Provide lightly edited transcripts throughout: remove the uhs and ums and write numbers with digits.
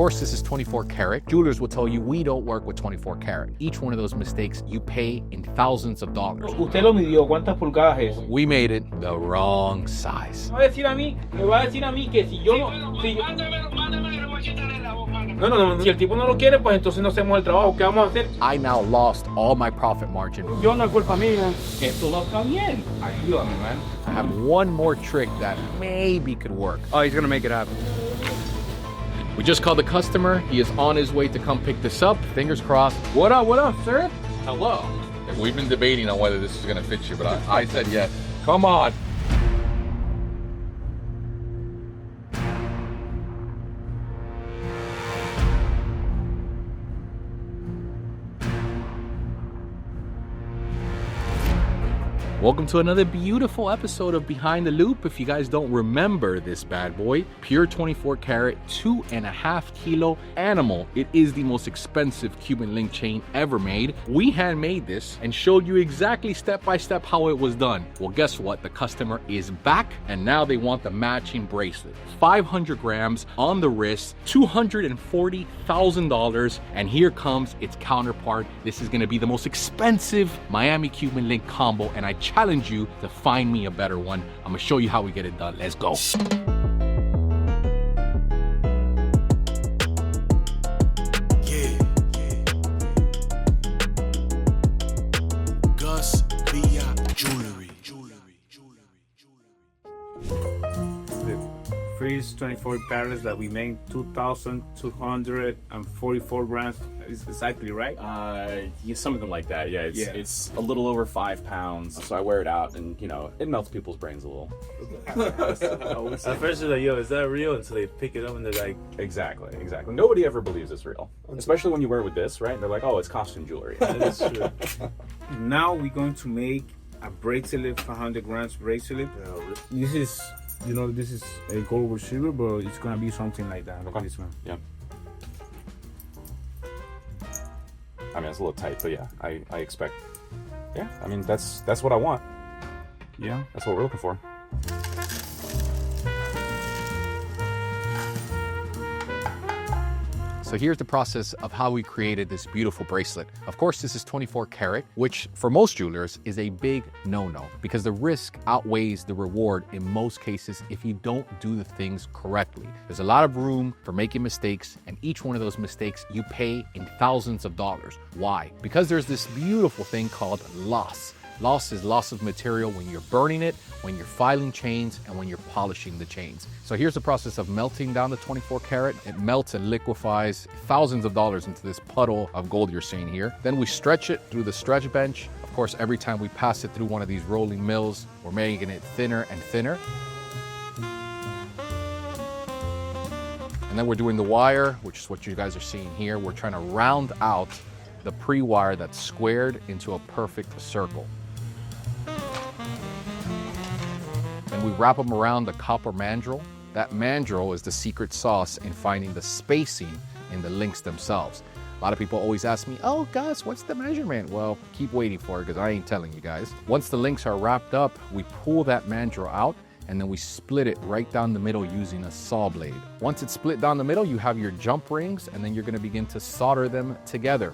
course, this is 24 karat. Jewelers will tell you we don't work with 24 karat. Each one of those mistakes you pay in thousands of dollars. Usted lo midió, ¿cuántas pulgadas es? We made it the wrong size. Me va a decir a mí que si yo no... No, si el tipo no lo quiere, pues entonces no hacemos el trabajo. ¿Qué vamos a hacer? I now lost all my profit margin. Yo no es culpa mía. Esto no está bien. Ayúdame, man. I have one more trick that maybe could work. Oh, he's gonna make it happen. We just called the customer. He is on his way to come pick this up. Fingers crossed. What up, sir? Hello. We've been debating on whether this is gonna fit you, but I said yes. Come on. Welcome to another beautiful episode of Behind the Loop. If you guys don't remember this bad boy, pure 24 karat, 2.5 kilo animal. It is the most expensive Cuban link chain ever made. We handmade this and showed you exactly step by step how it was done. Well, guess what? The customer is back and now they want the matching bracelet. 500 grams on the wrist, $240,000. And here comes its counterpart. This is gonna be the most expensive Miami Cuban link combo, and I challenge you to find me a better one. I'm gonna show you how we get it done. Let's go. Freeze 24 carats that we made 2,244 grams. Is exactly right? Yeah, something like that. Yeah, it's a little over 5 pounds. So I wear it out, and it melts people's brains a little. At first, they're like, "Yo, is that real?" Until they pick it up and they're like, Exactly. Nobody ever believes it's real, especially when you wear it with this, right? They're like, "Oh, it's costume jewelry." "That's true." Now we're going to make a bracelet, 500 grams bracelet. This is. This is a gold with silver, but it's gonna be something like that. Okay. This one. Yeah. I mean, it's a little tight, but yeah, I expect. Yeah, I mean, that's what I want. Yeah. That's what we're looking for. So here's the process of how we created this beautiful bracelet. Of course, this is 24 karat, which for most jewelers is a big no-no because the risk outweighs the reward in most cases if you don't do the things correctly. There's a lot of room for making mistakes, and each one of those mistakes you pay in thousands of dollars. Why? Because there's this beautiful thing called loss. Loss is loss of material when you're burning it, when you're filing chains, and when you're polishing the chains. So here's the process of melting down the 24 karat. It melts and liquefies thousands of dollars into this puddle of gold you're seeing here. Then we stretch it through the stretch bench. Of course, every time we pass it through one of these rolling mills, we're making it thinner and thinner. And then we're doing the wire, which is what you guys are seeing here. We're trying to round out the pre-wire that's squared into a perfect circle. Then we wrap them around the copper mandrel. That mandrel is the secret sauce in finding the spacing in the links themselves. A lot of people always ask me, "Oh, Gus, what's the measurement?" Well, keep waiting for it because I ain't telling you guys. Once the links are wrapped up, we pull that mandrel out and then we split it right down the middle using a saw blade. Once it's split down the middle, you have your jump rings, and then you're gonna begin to solder them together.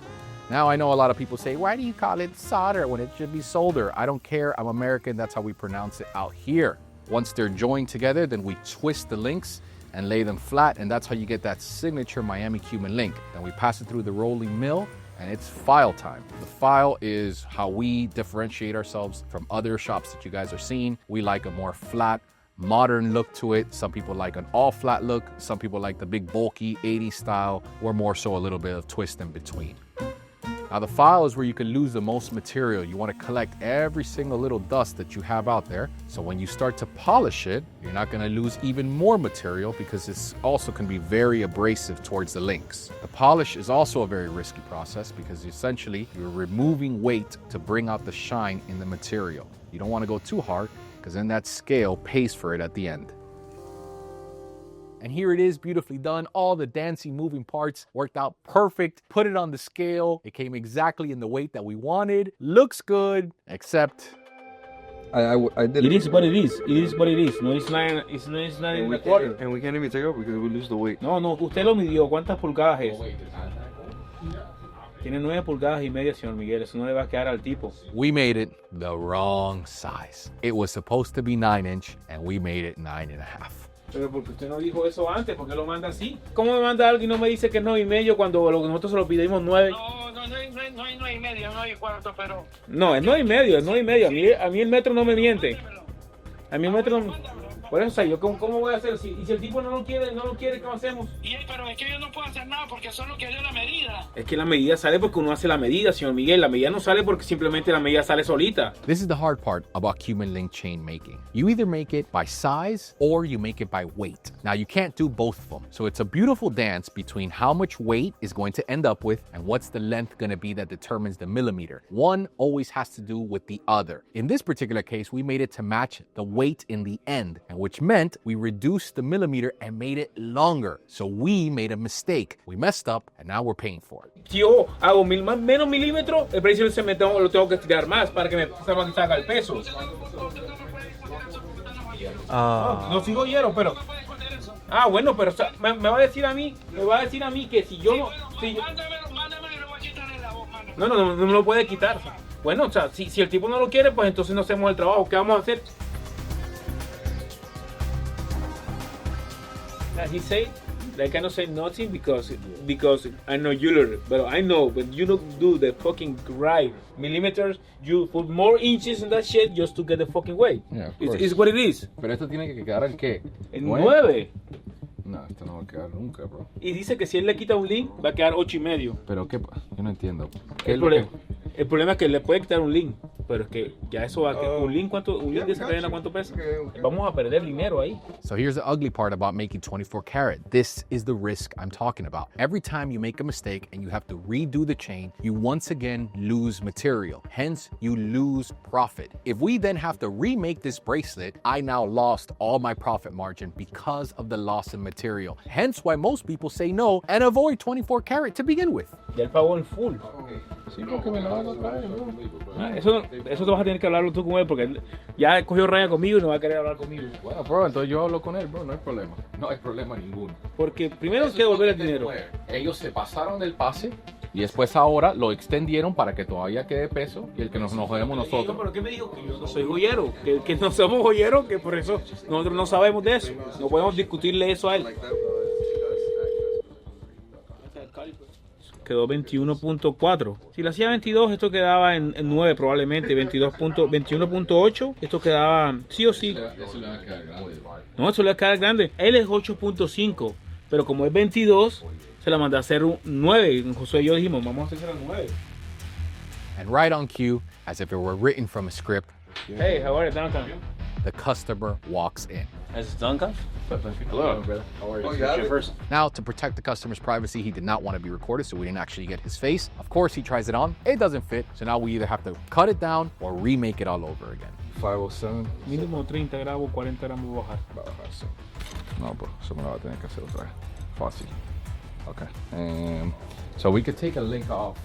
Now, I know a lot of people say, "Why do you call it solder when it should be solder?" I don't care, I'm American, that's how we pronounce it out here. Once they're joined together, then we twist the links and lay them flat, and that's how you get that signature Miami Cuban link. Then we pass it through the rolling mill, and it's file time. The file is how we differentiate ourselves from other shops that you guys are seeing. We like a more flat, modern look to it. Some people like an all flat look. Some people like the big bulky 80s style, or more so a little bit of twist in between. Now the file is where you can lose the most material. You want to collect every single little dust that you have out there. So when you start to polish it, you're not going to lose even more material because it's also can be very abrasive towards the links. The polish is also a very risky process because essentially you're removing weight to bring out the shine in the material. You don't want to go too hard because then that scale pays for it at the end. And here it is, beautifully done. All the dancing moving parts worked out perfect. Put it on the scale. It came exactly in the weight that we wanted. Looks good, except I did It is what it is. It is what it is. No, it's not. It's not in the quarter. And we can't even take it off because we lose the weight. No, usted lo midió. ¿Cuántas pulgadas es? Tiene 9 pulgadas y media, señor Miguel. Eso no le va a quedar al tipo. We made it the wrong size. It was supposed to be 9-inch, and we made it 9.5. Pero porque usted no dijo eso antes, ¿por qué lo manda así? ¿Cómo me manda algo y no me dice que es 9.5 cuando nosotros se lo pedimos 9? No hay 9.5, 9.25, pero... No, es 9.5, es 9.5. A mí el metro no me miente. A mí el metro no... Por eso, o sea, yo ¿cómo voy a hacer? Y si el tipo no lo quiere, ¿qué hacemos? Pero es que yo no puedo hacer nada porque eso es lo que dio la medida. Es que la medida sale porque uno hace la medida, señor Miguel. La medida no sale porque simplemente la medida sale solita. This is the hard part about Cuban link chain making. You either make it by size or you make it by weight. Now, you can't do both of them. So it's a beautiful dance between how much weight is going to end up with and what's the length going to be that determines the millimeter. One always has to do with the other. In this particular case, we made it to match the weight in the end, and which meant we reduced the millimeter and made it longer. So we made a mistake. We messed up, and now we're paying for it. Si yo hago menos milímetros, el precio lo tengo que estirar más para que me salga el peso. No sigo hiero, pero... bueno, pero o sea, me va a decir a mí que si yo no... Mándame y lo voy a quitar en la voz, mano. No me lo puede quitar. Bueno, o sea, si el tipo no lo quiere, pues entonces no hacemos el trabajo. ¿Qué vamos a hacer? He said, I cannot say nothing because I know you learn, but I know when you don't do the fucking right millimeters, you put more inches in that shit just to get the fucking weight. Yeah, of course. It's what it is. Pero esto tiene que quedar en qué? En 9. No, esto no va a quedar nunca, bro. Y dice que si él le quita un link, va a quedar 8.5. Pero qué, yo no entiendo. ¿Qué El problema es que le puede quitar un link, pero es que ya eso va a un link de esa cadena, ¿cuánto pesa? Vamos a perder dinero ahí. So here's the ugly part about making 24 karat. This is the risk I'm talking about. Every time you make a mistake and you have to redo the chain, you once again lose material. Hence, you lose profit. If we then have to remake this bracelet, I now lost all my profit margin because of the loss in material. Hence why most people say no and avoid 24 karat to begin with. Ya él pagó en full. Sí, porque me lo van a traer, bro. Eso te vas a tener que hablarlo tú con él porque él ya cogió raya conmigo y no va a querer hablar conmigo. Bueno, bro, entonces yo hablo con él, bro, no hay problema. No hay problema ninguno. Porque primero hay que devolver el dinero. Ellos se pasaron del pase y después ahora lo extendieron para que todavía quede peso y el que nos jodemos nosotros. ¿Pero qué me dijo? Que yo no soy joyero, que no somos joyeros, que por eso nosotros no sabemos de eso. No podemos discutirle eso a él. Quedó 21.4. Si lo hacía 22, esto quedaba en 9 probablemente. 21.8, esto quedaba sí o sí. No, eso le va a quedar grande. Él es 8.5, pero como es 22, se la mandé a hacer un 9. José y yo dijimos, vamos a hacer un 9. And right on cue, as if it were written from a script, Hey, how are you, Duncan? the customer walks in. ¿Es Duncan? Hello, brother. How are you? you have it? First. Now, to protect the customer's privacy, he did not want to be recorded, so we didn't actually get his face. Of course, he tries it on. It doesn't fit, so now we either have to cut it down or remake it all over again. 507. Mínimo 30 gramos, 40 gramos bajar. Va a bajar, sí. No, pues eso me lo va a tener que hacer otra vez. Fácil. Okay. So we could take a link off,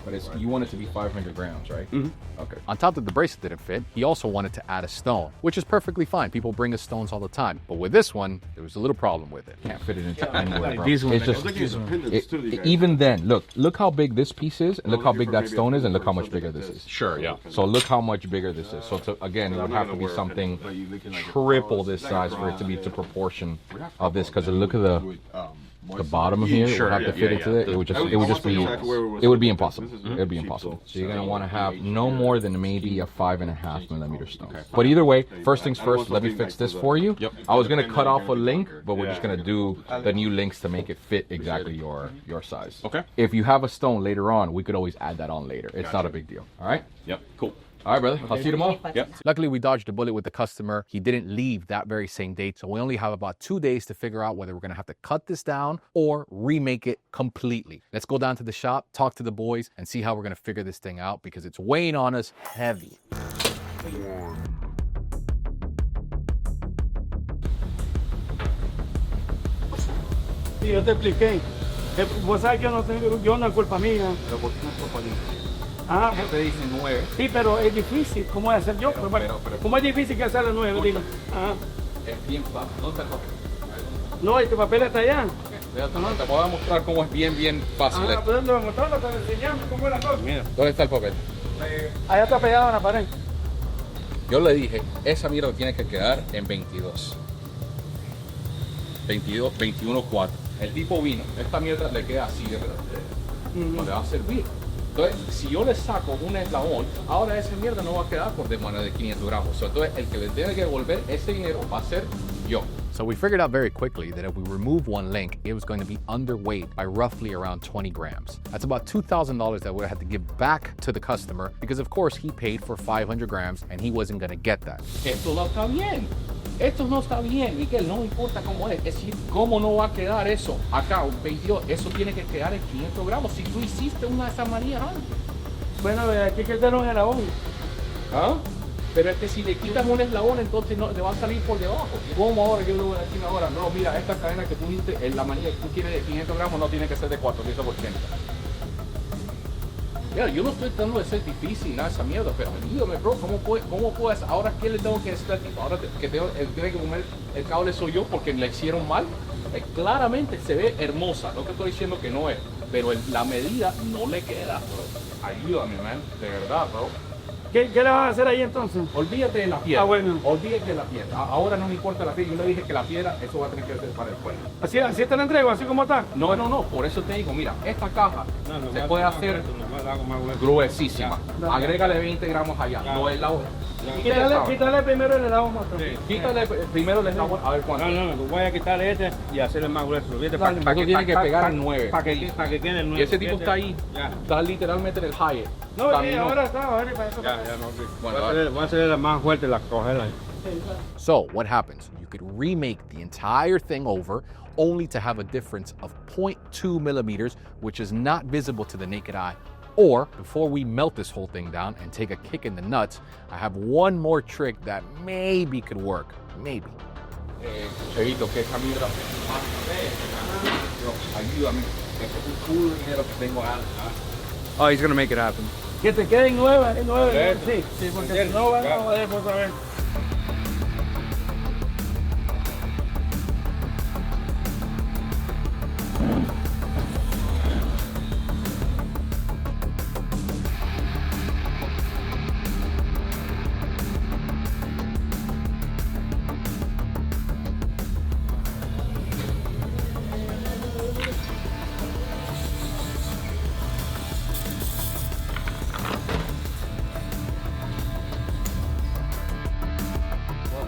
but you want it to be 500 grams, right? Mm-hmm. Okay. On top of the bracelet didn't fit, he also wanted to add a stone, which is perfectly fine. People bring us stones all the time. But with this one, there was a little problem with it. Can't fit it into anywhere, bro. This one, It's just, even then, look how big this piece is, and look how big that stone is, and look how much bigger this is. Sure, yeah. So look how much bigger this is. So again, it would have to be something triple this size for it to be to proportion of this, because look at the bottom of here, it would have to fit into it. It would be impossible. It would be impossible. So you're gonna want to have no more than maybe a 5.5 millimeter stone. But either way, first things first, let me fix this for you. Yep. I was gonna cut off a link, but we're just gonna do the new links to make it fit exactly your size. Okay. If you have a stone later on, we could always add that on later. It's not a big deal. All right. Yep, cool. All right, brother. I'll see you tomorrow. Yep. Luckily, we dodged a bullet with the customer. He didn't leave that very same date, so we only have about 2 days to figure out whether we're gonna have to cut this down or remake it completely. Let's go down to the shop, talk to the boys, and see how we're gonna figure this thing out because it's weighing on us heavy. Sí, yo te expliqué. Vos sabés que yo no es culpa mía. Pero ¿por qué no es culpa mía? Ah, Ellos te dicen 9. sí, pero es difícil. ¿Cómo es hacer yo? Pero- ¿Cómo es difícil que hacer el 9? Dime. Ah, Es bien fácil. ¿Dónde está el papel? no, y tu papel está allá. Te voy a mostrar cómo es bien fácil. Ah, pues ¿dónde vamos a mostrarlo? Para enseñarme cómo es la cosa. Mira, ¿dónde está el papel? Allá está pegado en la pared. Yo le dije, esa mierda tiene que quedar en 22. 22, 21, 4. El tipo vino, esta mierda le queda así de verdad. No le va a servir. Entonces, si yo le saco un eslabón, ahora esa mierda no va a quedar por demanda de 500 gramos. Entonces, el que le tiene que devolver ese dinero va a ser yo. So we figured out very quickly that if we remove one link, it was going to be underweight by roughly around 20 grams. That's about $2,000 that we had to give back to the customer because of course he paid for 500 grams and he wasn't going to get that. Esto no está bien. Esto no está bien, Miguel, no importa cómo es decir, cómo no va a quedar eso. Acá, un 22, eso tiene que quedar en 500 gramos. Si tú hiciste una de esas manías antes. Bueno, aquí que el era hoy. ¿Ah? Pero es que si le quitas un eslabón, entonces no le va a salir por debajo. ¿Cómo ahora? Yo le voy a decir ahora, no, mira, esta cadena que tú diste, en la manía que tú quieres de 500 gramos no tiene que ser de 480. Mira, yo no estoy tratando de ser difícil, nada de esa mierda, pero ayúdame, bro, ¿cómo puedes? Ahora, ¿qué le tengo que decir al tipo? Ahora que el tiene que comer el cable soy yo porque le hicieron mal. Claramente se ve hermosa, no te estoy diciendo que no es, pero la medida no le queda, bro. Ayúdame, man, de verdad, bro. ¿Qué le vas a hacer ahí entonces? Olvídate de la piedra. Ah, bueno. Olvídate de la piedra. Ahora no me importa la piedra. Yo le dije que la piedra, eso va a tener que ser para el pueblo. Así te la entrego, así como está. No. Por eso te digo, mira, esta caja se puede hacer gruesísima. Agrégale 20 gramos allá. No es la otra. Quítale primero el helado, maestro. Quítale primero el eslabón. A ver cuánto. No, voy a quitarle este y hacerle más grueso. Para que tiene que pegar el 9. Para que quede el 9. Y ese tipo está ahí. Ya. Está literalmente en el high. No, sí, ahora está, ahora para eso. Ya, no, sí. Bueno, Voy a hacerle más fuerte la cogela. So what happens? You could remake the entire thing over only to have a difference of 0.2 millimeters, which is not visible to the naked eye. Or before we melt this whole thing down and take a kick in the nuts, I have one more trick that maybe could work. Maybe. Chavito, que esa mierda. Ayúdame. Es un culo de dinero que tengo. Oh, he's gonna make it happen. Que te queden nuevas, Perfecto. Sí, porque si no van a joder por saber.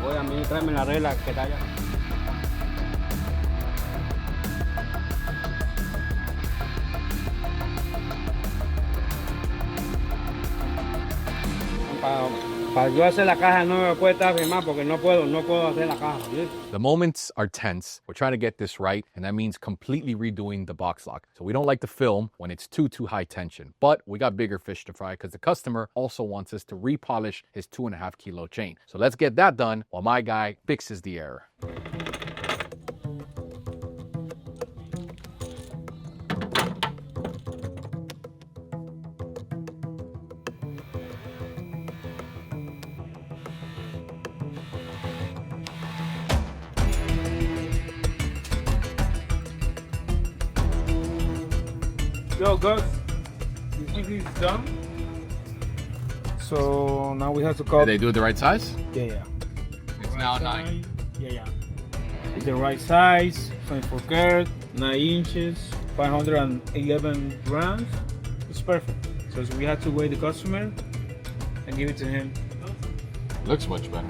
Voy a administrarme la regla que está allá. Para yo hacer la caja no me puede estar firmado porque no puedo hacer la caja. ¿Sí? The moments are tense. We're trying to get this right, and that means completely redoing the box lock. So we don't like to film when it's too high tension. But we got bigger fish to fry because the customer also wants us to repolish his 2.5 kilo chain. So let's get that done while my guy fixes the error. Yo, Gus, you think he's done? So now we have to call. Did they do it the right size? Yeah. It's now 9. Yeah. It's the right size, 24 karat, 9 inches, 511 grams. It's perfect. So we have to weigh the customer and give it to him. Looks much better.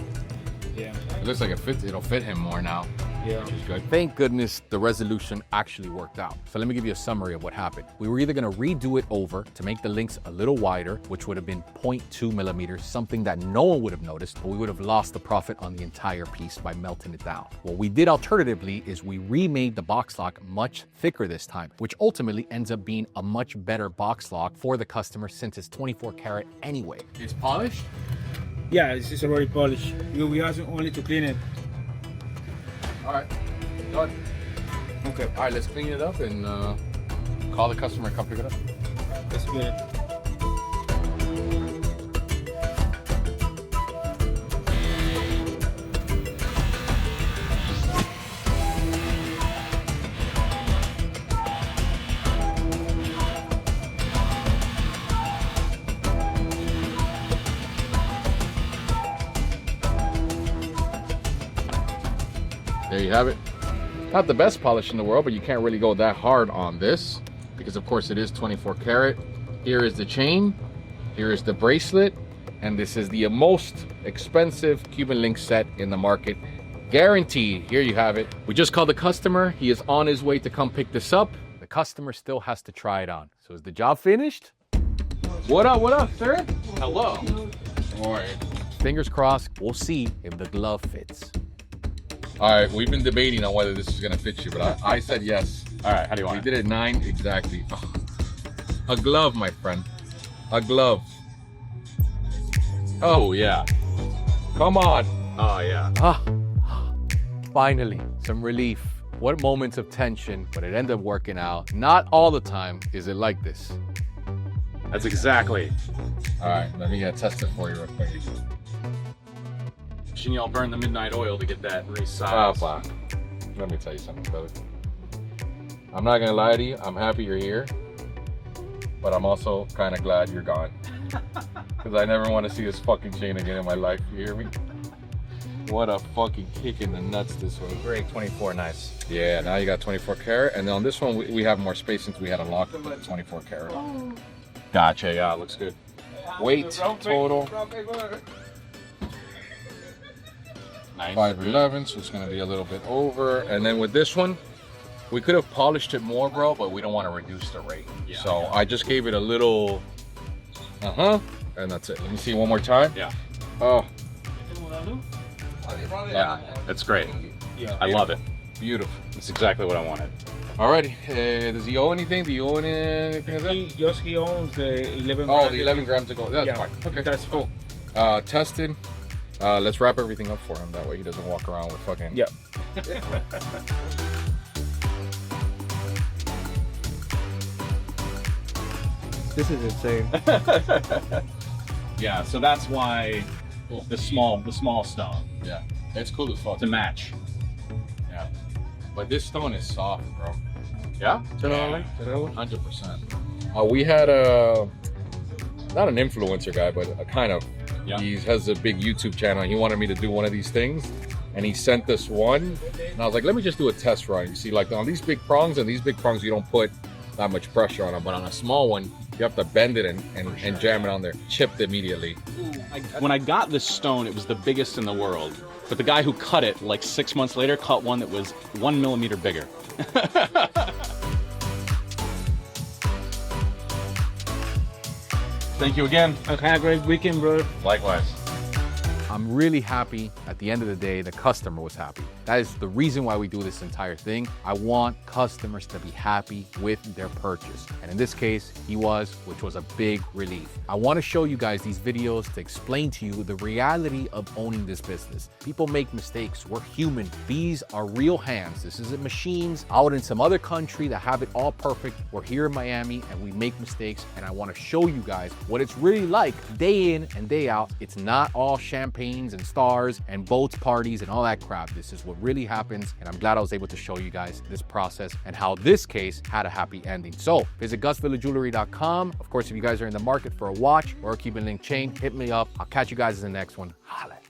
Yeah. It looks like it'll fit him more now. Yeah. Which is good. Thank goodness the resolution actually worked out. So let me give you a summary of what happened. We were either going to redo it over to make the links a little wider, which would have been 0.2 millimeters, something that no one would have noticed, but we would have lost the profit on the entire piece by melting it down. What we did alternatively is we remade the box lock much thicker this time, which ultimately ends up being a much better box lock for the customer since it's 24 karat anyway. It's polished? Yeah, this is already polished. We have only to clean it. All right, done. Okay. All right, let's clean it up and call the customer and come pick it up. Let's get it. you have it. Not the best polish in the world, but you can't really go that hard on this because of course it is 24 karat. Here is the chain, here is the bracelet, and this is the most expensive Cuban link set in the market. Guaranteed. Here you have it. We just called the customer. He is on his way to come pick this up. The customer still has to try it on. So is the job finished? What up, sir? Hello. All right. Fingers crossed. We'll see if the glove fits. All right, we've been debating on whether this is gonna fit you, but I said yes. All right, how do you want We did it 9 exactly. Oh. A glove, my friend. A glove. Oh, yeah. Come on. Oh, yeah. Finally, some relief. What moments of tension, but it ended up working out. Not all the time is it like this. That's exactly. All right, let me test it for you real quick. Shouldn't y'all burn the midnight oil to get that resized? Wow. Let me tell you something, brother. I'm not gonna lie to you. I'm happy you're here, but I'm also kind of glad you're gone. Because I never want to see this fucking chain again in my life. You hear me? What a fucking kick in the nuts this was. Great 24, nice. Yeah, now you got 24 karat, and then on this one we have more space since we had a lock 24 karat. Gotcha, yeah, looks good. Weight total Nice. 511, so it's gonna be a little bit over. And then with this one, we could have polished it more, bro, but we don't want to reduce the rate. Yeah, So I just gave it a little, and that's it. Let me see one more time. Yeah. Oh, Yeah, that's great. I love it. beautiful. That's exactly what I wanted. Alrighty, does he owe anything? Do you owe anything? He owns the 11. Oh, the 11 grams to go. That's Yeah, fine. Okay. that's cool. Tested. Let's wrap everything up for him. That way he doesn't walk around with fucking. Yep. This is insane. Yeah, so that's why the small stone Yeah, it's cool as fuck. to match. Yeah, but this stone is soft, bro. Yeah? 100%. We had not an influencer guy, but a kind of. Yeah. He has a big YouTube channel. He wanted me to do one of these things, and he sent us one. And I was like, let me just do a test run. You see, like on these big prongs, you don't put that much pressure on them, but on a small one, you have to bend it and jam it on there. Chipped immediately. When I got this stone, it was the biggest in the world. But the guy who cut it, like 6 months later, cut one that was 1 millimeter bigger. Thank you again. Okay, have a great weekend, brother. Likewise. I'm really happy. At the end of the day, the customer was happy. That is the reason why we do this entire thing. I want customers to be happy with their purchase. And in this case, he was, which was a big relief. I want to show you guys these videos to explain to you the reality of owning this business. People make mistakes. We're human. These are real hands. This isn't machines out in some other country that have it all perfect. We're here in Miami and we make mistakes. And I want to show you guys what it's really like day in and day out. It's not all champagne and stars and boats, parties, and all that crap. This is what really happens, and I'm glad I was able to show you guys this process and how this case had a happy ending. So visit GusVillaJewelry.com. Of course, if you guys are in the market for a watch or a Cuban link chain, hit me up. I'll catch you guys in the next one. Holla.